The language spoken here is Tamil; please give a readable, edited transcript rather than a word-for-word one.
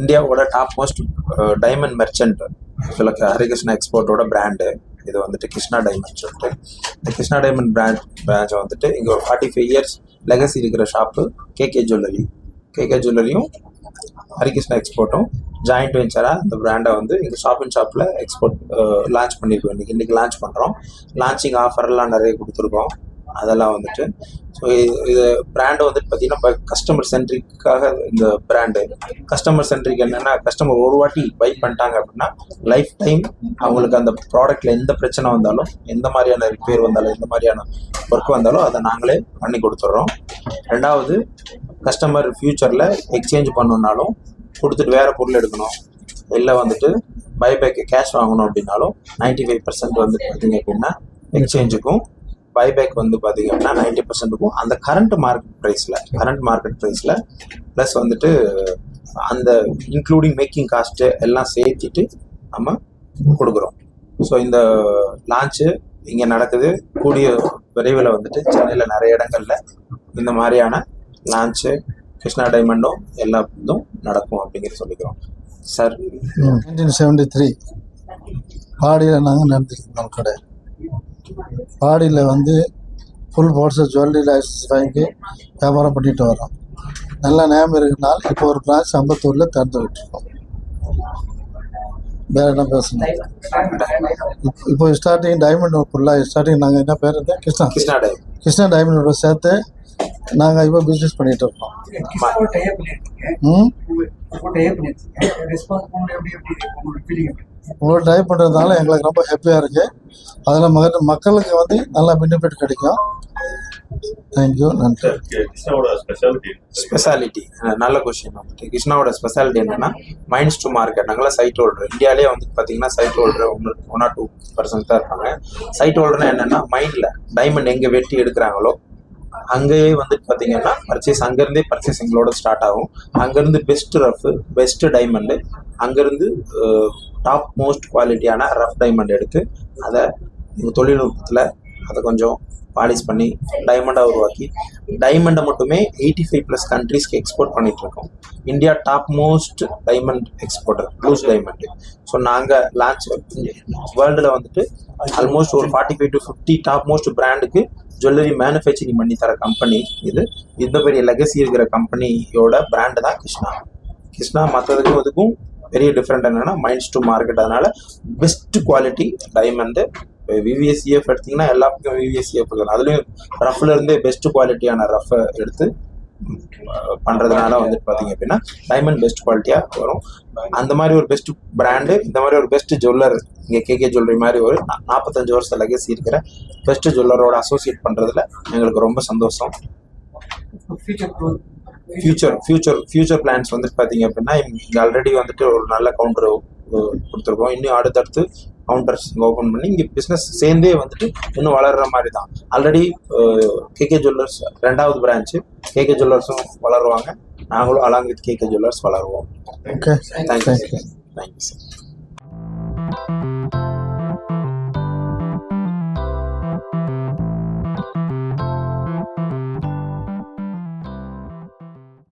இந்தியாவோட top most diamond merchant Harikrishna எக்ஸ்போர்ட்டோட பிராண்டு. இது வந்துட்டு கிருஷ்ணா டைமண்ட் சொல்லிட்டு. இந்த கிருஷ்ணா டைமண்ட் பிரான்ச்சை வந்துட்டு இங்கே ஒரு 45 இயர்ஸ் லெகசி இருக்கிற ஷாப்பு கேகே ஜுவல்லரியும் ஹரிகிருஷ்ணா எக்ஸ்போர்ட்டும் ஜாயிண்ட் வெஞ்சராக இந்த பிராண்டை வந்து இங்கே ஷாப்பில் எக்ஸ்போர்ட் லான்ச் பண்ணியிருக்கோம். இன்றைக்கி லான்ச் பண்ணுறோம். லான்ச்சிங் ஆஃபர்லாம் நிறைய கொடுத்துருக்கோம். அதெல்லாம் வந்துட்டு ஸோ இது பிராண்டு வந்துட்டு பார்த்தீங்கன்னா கஸ்டமர் சென்ட்ரிக்காக இந்த பிராண்டு. கஸ்டமர் சென்ட்ரிக் என்னென்னா, கஸ்டமர் ஒரு வாட்டி பை பண்ணிட்டாங்க அப்படின்னா லைஃப் டைம் அவங்களுக்கு அந்த ப்ராடக்ட்டில் எந்த பிரச்சனை வந்தாலும், எந்த மாதிரியான ரிப்பேர் வந்தாலும், எந்த மாதிரியான ஒர்க் வந்தாலும் அதை நாங்களே பண்ணி கொடுத்துட்றோம். ரெண்டாவது, கஸ்டமர் ஃப்யூச்சரில் எக்ஸ்சேஞ்ச் பண்ணணுன்னாலும், கொடுத்துட்டு வேறு பொருள் எடுக்கணும், இல்லை வந்துட்டு பைபேக்கு கேஷ் வாங்கணும் அப்படின்னாலும் 95% வந்து பார்த்தீங்க அப்படின்னா எக்ஸ்சேஞ்சுக்கும், பைபேக் வந்து பார்த்தீங்க அப்படின்னா 90%க்கும் அந்த கரண்ட் மார்க்கெட் ப்ரைஸில் ப்ளஸ் வந்துட்டு அந்த இன்க்ளூடிங் மேக்கிங் காஸ்ட்டு எல்லாம் சேர்த்துட்டு நம்ம கொடுக்குறோம். ஸோ இந்த லான்ச்சு இங்கே நடக்குது. கூடிய விரைவில் வந்துட்டு சென்னையில் நிறைய இடங்களில் இந்த மாதிரியான லான்ச்சு கிருஷ்ணா டைமண்டும் எல்லா இதுவும் நடக்கும் அப்படிங்கிறது சொல்லிக்கிறோம். சார் 1973 பாடியில் நாங்கள் நடந்துருக்கோம். கடை பாடியில் வந்து ஃபுல் போர்ட்ஸு ஜுவல்லரி லைசன்ஸ் வாங்கி வியாபாரம் பண்ணிட்டு வரோம். நல்ல நேம் இருக்குனால இப்போ ஒரு பிரான்ச் அம்பத்தூரில் திறந்து விட்டுருக்கோம். வேறு என்ன பேசணும்? இப்போ ஸ்டார்டிங் டைமண்ட் ஃபுல்லாக ஸ்டார்டிங் நாங்கள் என்ன பேர் இருந்தால் கிருஷ்ணா டைமண்டோட சேர்த்து நாங்கள் இப்போ பிஸ்னஸ் பண்ணிகிட்டு இருக்கோம். உங்களோட டைப் பண்ணுறதுனால எங்களுக்கு ரொம்ப ஹாப்பியாக இருக்குது. அதில் மக்களுக்கு வந்து நல்லா பெனிஃபிட் கிடைக்கும். தேங்க்யூ, நன்றி. ஸ்பெஷாலிட்டி நல்ல கொஸ்டின். வந்துட்டு கிருஷ்ணாவோட ஸ்பெஷாலிட்டி என்னன்னா, மைண்ட்ஸ் டு மார்க்கெட். நாங்களாம் சைட் ஹோல்டர். இந்தியாவிலே வந்து பார்த்தீங்கன்னா சைட் ஹோல்டர் 1 or 2% தான் இருப்பாங்க. சைட் ஹோல்டர்னா என்னன்னா, மைண்டில் டைமண்ட் எங்கே வெட்டி எடுக்கிறாங்களோ அங்கேயே வந்து பார்த்தீங்கன்னா அங்கேருந்தே பர்ச்சேஸ் எங்களோட ஸ்டார்ட் ஆகும். அங்கேருந்து பெஸ்ட்டு டைமண்டு, அங்கேருந்து டாப் மோஸ்ட் குவாலிட்டியான ரஃப் டைமண்ட் எடுத்து அதை எங்கள் தொழில்நுட்பத்தில் அதை கொஞ்சம் பாலிஷ் பண்ணி டைமண்டாக உருவாக்கி டைமண்டை மட்டுமே 85+ கண்ட்ரீஸ்க்கு எக்ஸ்போர்ட் பண்ணிகிட்ருக்கோம். India top most diamond exporter blues diamond. So நாங்கள் லான்ச் வேர்ல்டில் வந்துட்டு ஆல்மோஸ்ட் ஒரு 45 to 50 டாப் மோஸ்ட் பிராண்டுக்கு ஜுவல்லரி மேனுஃபேக்சரிங் பண்ணி தர கம்பெனி இது. இந்த பெரிய லெகசி இருக்கிற கம்பெனியோட பிராண்டு தான் கிருஷ்ணா. மற்றதுக்கும் இதுக்கும் பெரிய டிஃப்ரெண்ட் என்னன்னா, மைண்ட்ஸ் டு மார்க்கெட். அதனால பெஸ்ட் குவாலிட்டி டைமண்டு. விவிஎஸ்சிஎஃப் எடுத்திங்கன்னா எல்லா பக்கம் விவிஎஸ்சிஎஃப் இருக்குது. அதுலேயும் ரஃப்ல இருந்தே பெஸ்ட் குவாலிட்டியான ரஃபை எடுத்து பண்ணுறதுனால வந்துட்டு பார்த்தீங்க அப்படின்னா டைமண்ட் பெஸ்ட் குவாலிட்டியாக வரும். அந்த மாதிரி ஒரு பெஸ்ட் பிராண்டு, இந்த மாதிரி ஒரு பெஸ்ட் ஜுவல்லர் இங்கே கேகே ஜுவல்லரி மாதிரி ஒரு 45 வருஷம் லெகசி இருக்கிற பெஸ்ட் ஜுவல்லரோட அசோசியேட் பண்ணுறதுல எங்களுக்கு ரொம்ப சந்தோஷம். ஃபியூச்சர் பிளான்ஸ் வந்துட்டு பார்த்தீங்க அப்படின்னா, இங்கே ஆல்ரெடி வந்துட்டு ஒரு நல்ல கவுண்டர் கொடுத்துருக்கோம். இன்னும் அடுத்தடுத்து கவுண்டர்ஸ் ஓப்பன் பண்ணி இங்கே பிஸ்னஸ் சேர்ந்தே வந்துட்டு இன்னும் வளர்கிற மாதிரி தான். ஆல்ரெடி கேகே ஜுவல்லர்ஸ் 2வது பிரான்ச்சு கேகே ஜுவல்லர்ஸும் வளருவாங்க. நாங்களும் அலாங் வித் கேகே ஜுவல்லர்ஸ் வளருவோம். Okay, thank you sir.